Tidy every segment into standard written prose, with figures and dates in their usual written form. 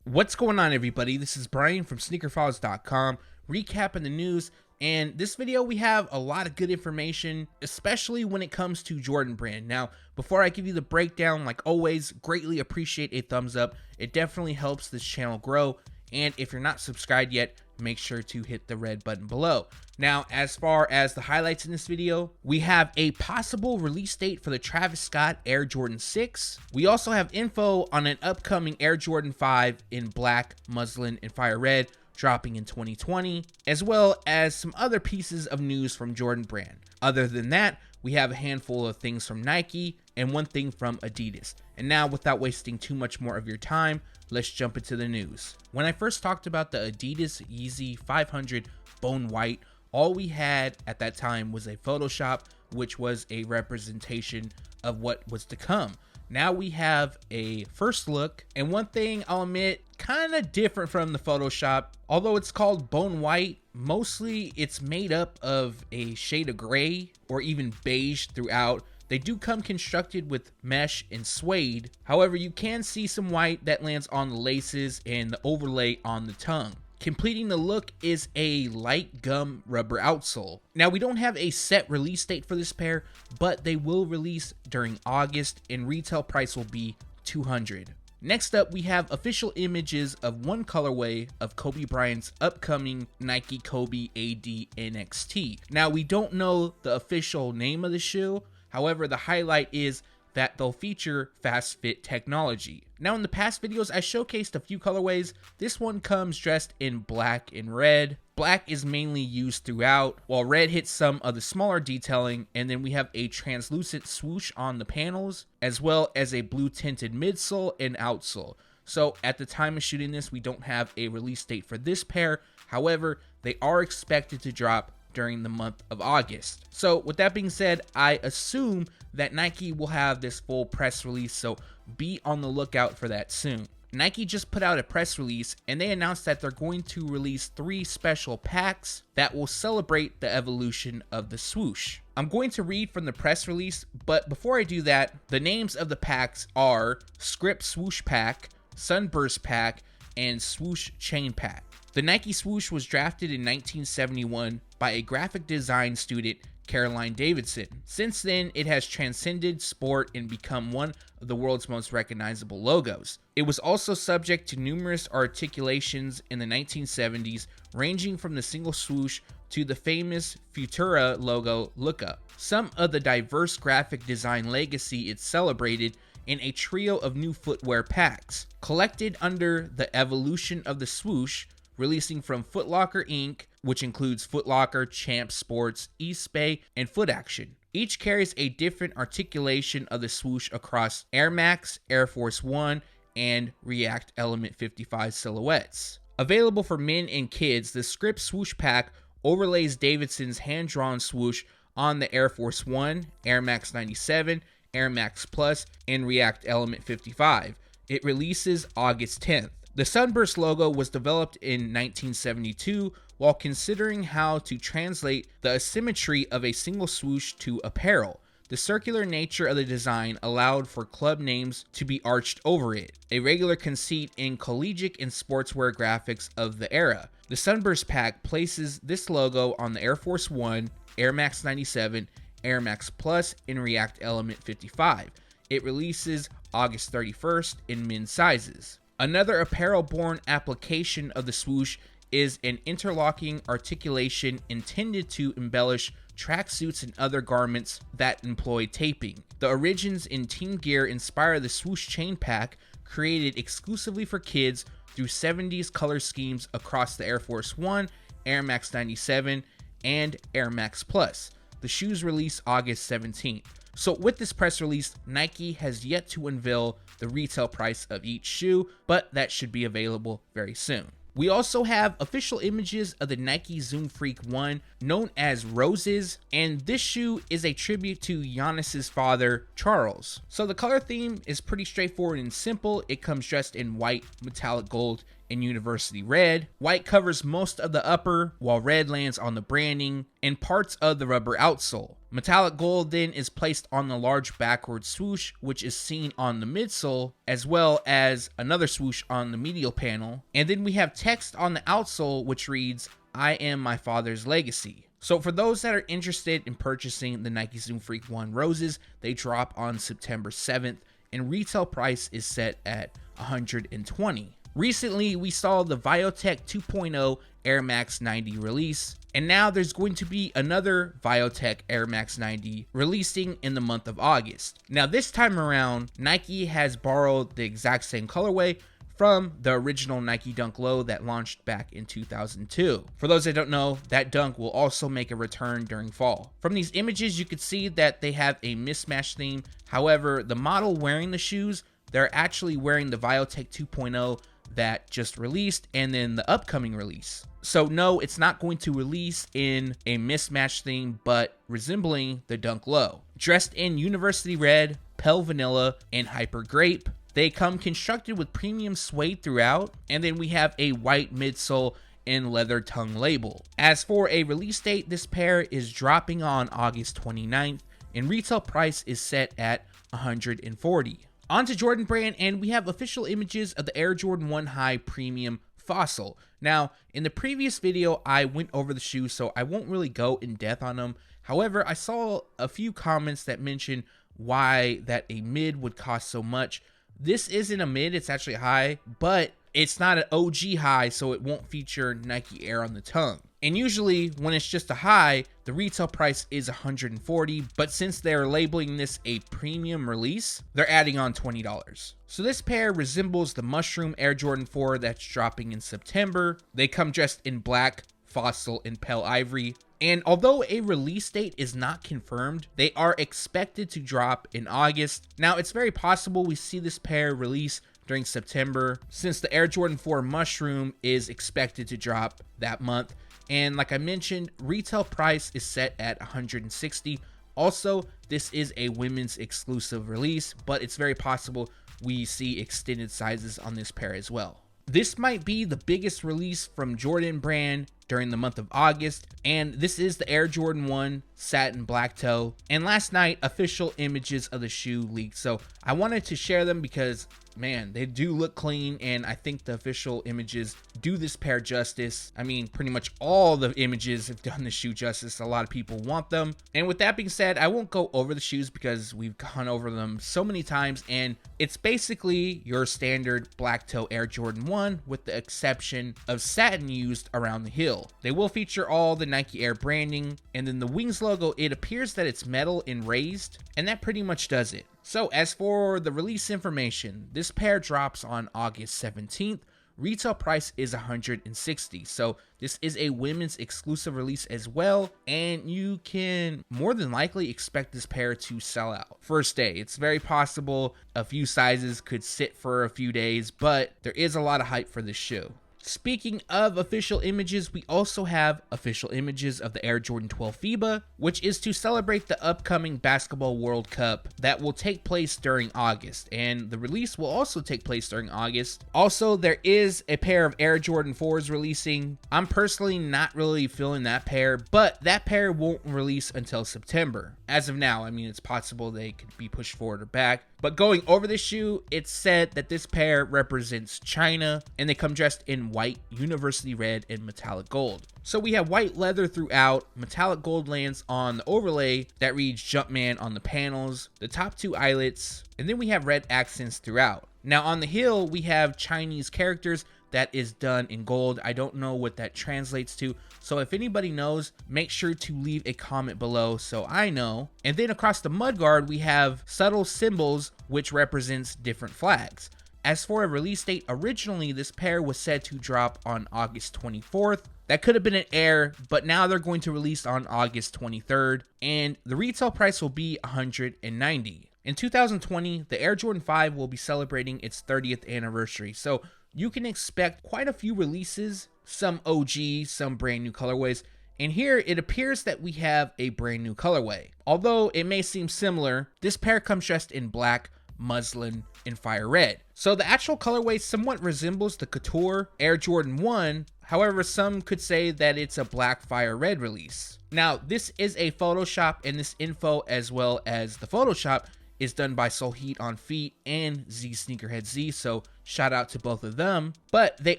What's going on, everybody? This is Brian from SneakerFiles.com, recapping the news. And this video, we have a lot of good information, especially when it comes to Jordan Brand. Now, before I give you the breakdown, like always, greatly appreciate a thumbs up. It definitely helps this channel grow. And if you're not subscribed yet, make sure to hit the red button below. Now, as far as the highlights in this video, we have a possible release date for the Travis Scott Air Jordan 6. We also have info on an upcoming Air Jordan 5 in black, muslin, and fire red dropping in 2020, as well as some other pieces of news from Jordan Brand. Other than that, we have a handful of things from Nike and one thing from Adidas. And now, without wasting too much more of your time, let's jump into the news. When I first talked about the Adidas Yeezy 500 Bone White, all we had at that time was a Photoshop, which was a representation of what was to come. Now we have a first look, and one thing I'll admit, kind of different from the Photoshop. Although it's called Bone White, mostly it's made up of a shade of gray or even beige throughout. They do come constructed with mesh and suede. However, you can see some white that lands on the laces and the overlay on the tongue. Completing the look is a light gum rubber outsole. Now, we don't have a set release date for this pair, but they will release during August and retail price will be $200. Next up, we have official images of one colorway of Kobe Bryant's upcoming Nike Kobe Ad NXT. Now, we don't know the official name of the shoe. However, the highlight is that they'll feature FastFit technology. Now, in the past videos, I showcased a few colorways. This one comes dressed in black and red. Black is mainly used throughout, while red hits some of the smaller detailing, and then we have a translucent swoosh on the panels, as well as a blue tinted midsole and outsole. So at the time of shooting this, we don't have a release date for this pair. However, they are expected to drop during the month of August. So with that being said, I assume that Nike will have this full press release, so be on the lookout for that soon. Nike just put out a press release and they announced that they're going to release 3 special packs that will celebrate the evolution of the swoosh. I'm going to read from the press release, but before I do that, the names of the packs are Script Swoosh Pack, Sunburst Pack, and Swoosh Chain Pack. The Nike swoosh was drafted in 1971 by a graphic design student, Caroline Davidson. Since then, it has transcended sport and become one of the world's most recognizable logos. It was also subject to numerous articulations in the 1970s, ranging from the single swoosh to the famous Futura logo lookup. Some of the diverse graphic design legacy it celebrated in a trio of new footwear packs, collected under the evolution of the swoosh, releasing from Foot Locker Inc., which includes Foot Locker, Champ Sports, Eastbay, and Foot Action. Each carries a different articulation of the swoosh across Air Max, Air Force 1, and React Element 55 silhouettes. Available for men and kids, the Script Swoosh Pack overlays Davidson's hand-drawn swoosh on the Air Force 1, Air Max 97, Air Max Plus, and React Element 55. It releases August 10th. The Sunburst logo was developed in 1972 while considering how to translate the asymmetry of a single swoosh to apparel. The circular nature of the design allowed for club names to be arched over it, a regular conceit in collegiate and sportswear graphics of the era. The Sunburst Pack places this logo on the Air Force 1, Air Max 97, Air Max Plus, and React Element 55. It releases August 31st in men's sizes. Another apparel-born application of the swoosh is an interlocking articulation intended to embellish tracksuits and other garments that employ taping. The origins in team gear inspire the swoosh chain pack, created exclusively for kids through 70s color schemes across the Air Force 1, Air Max 97, and Air Max Plus. The shoes release August 17th. So with this press release, Nike has yet to unveil the retail price of each shoe, but that should be available very soon. We also have official images of the Nike Zoom Freak 1, known as Roses, and this shoe is a tribute to Giannis's father, Charles. So the color theme is pretty straightforward and simple. It comes dressed in white, metallic gold, in University Red. White covers most of the upper, while red lands on the branding and parts of the rubber outsole. Metallic gold then is placed on the large backward swoosh, which is seen on the midsole, as well as another swoosh on the medial panel. And then we have text on the outsole, which reads, "I am my father's legacy." So for those that are interested in purchasing the Nike Zoom Freak 1 Roses, they drop on September 7th, and retail price is set at $120. Recently, we saw the Viotech 2.0 Air Max 90 release, and now there's going to be another Viotech Air Max 90 releasing in the month of August. Now this time around, Nike has borrowed the exact same colorway from the original Nike Dunk Low that launched back in 2002. For those that don't know, that dunk will also make a return during fall. From these images, you could see that they have a mismatch theme. However, the model wearing the shoes, they're actually wearing the Viotech 2.0 that just released and then the upcoming release. So no, it's not going to release in a mismatch theme, but resembling the Dunk Low. Dressed in University Red, Pale Vanilla, and Hyper Grape, they come constructed with premium suede throughout, and then we have a white midsole and leather tongue label. As for a release date, this pair is dropping on August 29th, and retail price is set at $140. On to Jordan Brand, and we have official images of the Air Jordan 1 High Premium Fossil. Now, in the previous video, I went over the shoes, so I won't really go in depth on them. However, I saw a few comments that mentioned why that a mid would cost so much. This isn't a mid, it's actually a high, but it's not an OG high, so it won't feature Nike Air on the tongue. And usually when it's just a high, the retail price is $140, but since they're labeling this a premium release, they're adding on $20. So this pair resembles the Mushroom Air Jordan 4 that's dropping in September. They come dressed in black, fossil, and pale ivory. And although a release date is not confirmed, they are expected to drop in August. Now, it's very possible we see this pair release during September, since the Air Jordan 4 Mushroom is expected to drop that month. And like I mentioned, retail price is set at $160. Also, this is a women's exclusive release, but it's very possible we see extended sizes on this pair as well. This might be the biggest release from Jordan Brand during the month of August, and this is the Air Jordan 1 Satin Black Toe. And last night, official images of the shoe leaked, so I wanted to share them because, man, they do look clean, and I think the official images do this pair justice. I mean, pretty much all the images have done the shoe justice. A lot of people want them. And with that being said, I won't go over the shoes because we've gone over them so many times, and it's basically your standard black toe Air Jordan 1 with the exception of satin used around the heel. They will feature all the Nike Air branding, and then the wings logo, it appears that it's metal and raised, and that pretty much does it. So as for the release information, this pair drops on August 17th. Retail price is $160. So this is a women's exclusive release as well, and you can more than likely expect this pair to sell out first day. It's very possible a few sizes could sit for a few days, but there is a lot of hype for this shoe. Speaking of official images, we also have official images of the Air Jordan 12 FIBA, which is to celebrate the upcoming Basketball World Cup that will take place during August, and the release will also take place during August. Also, there is a pair of Air Jordan 4s releasing. I'm personally not really feeling that pair, but that pair won't release until September. As of now, I mean, it's possible they could be pushed forward or back. But going over this shoe, it's said that this pair represents China, and they come dressed in white, University Red, and metallic gold. So we have white leather throughout, metallic gold lands on the overlay that reads Jumpman on the panels, the top two eyelets, and then we have red accents throughout. Now on the heel, we have Chinese characters that is done in gold. I don't know what that translates to, so if anybody knows, make sure to leave a comment below so I know. And then across the mudguard, we have subtle symbols which represents different flags. As for a release date, originally this pair was said to drop on August 24th. That could have been an error, but now they're going to release on August 23rd, and the retail price will be $190. In 2020, the Air Jordan 5 will be celebrating its 30th anniversary, so you can expect quite a few releases, some OG, some brand new colorways, and here it appears that we have a brand new colorway. Although it may seem similar, this pair comes dressed in black, Muslin, and Fire Red. So the actual colorway somewhat resembles the Couture Air Jordan 1. However, some could say that it's a black Fire Red release. Now, this is a Photoshop, and this info as well as the Photoshop is done by Soul Heat on Feet and Z Sneakerhead Z, so shout out to both of them. But they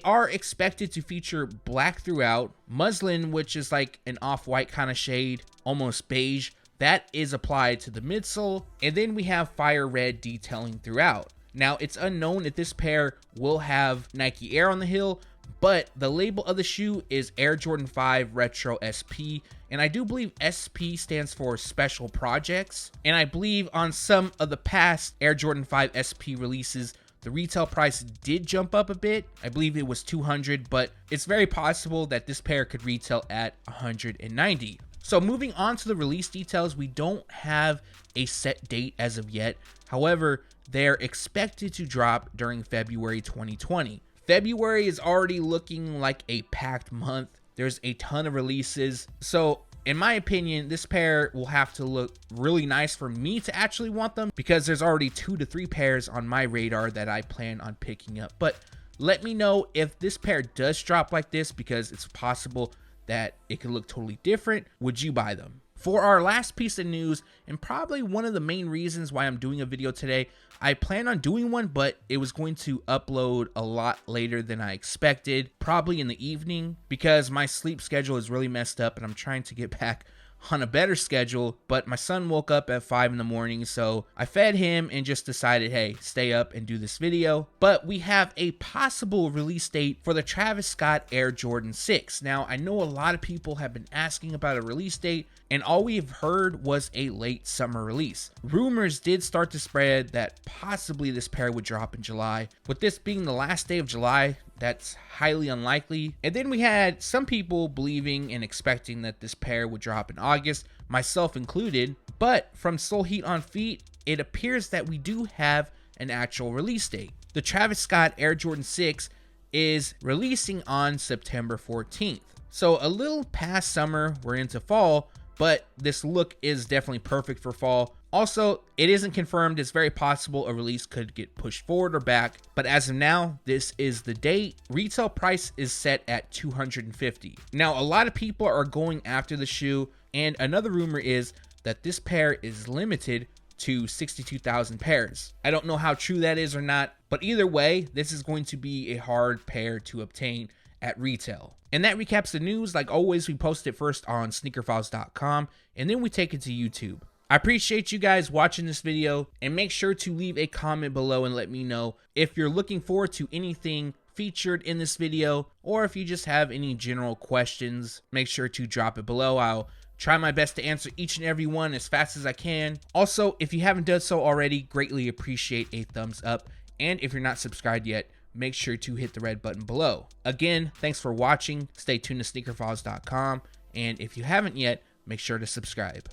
are expected to feature black throughout, Muslin, which is like an off-white kind of shade, almost beige, that is applied to the midsole, and then we have Fire Red detailing throughout. Now, it's unknown if this pair will have Nike Air on the heel, but the label of the shoe is Air Jordan 5 Retro SP, and I do believe SP stands for Special Projects, and I believe on some of the past Air Jordan 5 SP releases, the retail price did jump up a bit. I believe it was $200, but it's very possible that this pair could retail at $190. So moving on to the release details, we don't have a set date as of yet. However, they're expected to drop during February 2020. February is already looking like a packed month. There's a ton of releases. So in my opinion, this pair will have to look really nice for me to actually want them, because there's already 2 to 3 pairs on my radar that I plan on picking up. But let me know if this pair does drop like this, because it's possible that it could look totally different. Would you buy them? For our last piece of news, and probably one of the main reasons why I'm doing a video today, I plan on doing one, but it was going to upload a lot later than I expected, probably in the evening, because my sleep schedule is really messed up and I'm trying to get back on a better schedule. But my son woke up at 5 in the morning, so I fed him and just decided, hey, stay up and do this video. But we have a possible release date for the Travis Scott Air Jordan 6. Now, I know a lot of people have been asking about a release date, and all we've heard was a late summer release. Rumors did start to spread that possibly this pair would drop in July. With this being the last day of July, that's highly unlikely. And then we had some people believing and expecting that this pair would drop in August, myself included. But from Soul Heat on Feet, it appears that we do have an actual release date. The Travis Scott Air Jordan 6 is releasing on September 14th. So a little past summer, we're into fall, but this look is definitely perfect for fall. Also, it isn't confirmed. It's very possible a release could get pushed forward or back, but as of now, this is the date. Retail price is set at $250. Now, a lot of people are going after the shoe, and another rumor is that this pair is limited to 62,000 pairs. I don't know how true that is or not, but either way, this is going to be a hard pair to obtain at retail. And that recaps the news. Like always, we post it first on SneakerFiles.com, and then we take it to YouTube. I appreciate you guys watching this video, and make sure to leave a comment below and let me know if you're looking forward to anything featured in this video, or if you just have any general questions. Make sure to drop it below. I'll try my best to answer each and every one as fast as I can. Also, if you haven't done so already, greatly appreciate a thumbs up, and if you're not subscribed yet, make sure to hit the red button below. Again, thanks for watching. Stay tuned to SneakerFiles.com, and if you haven't yet, make sure to subscribe.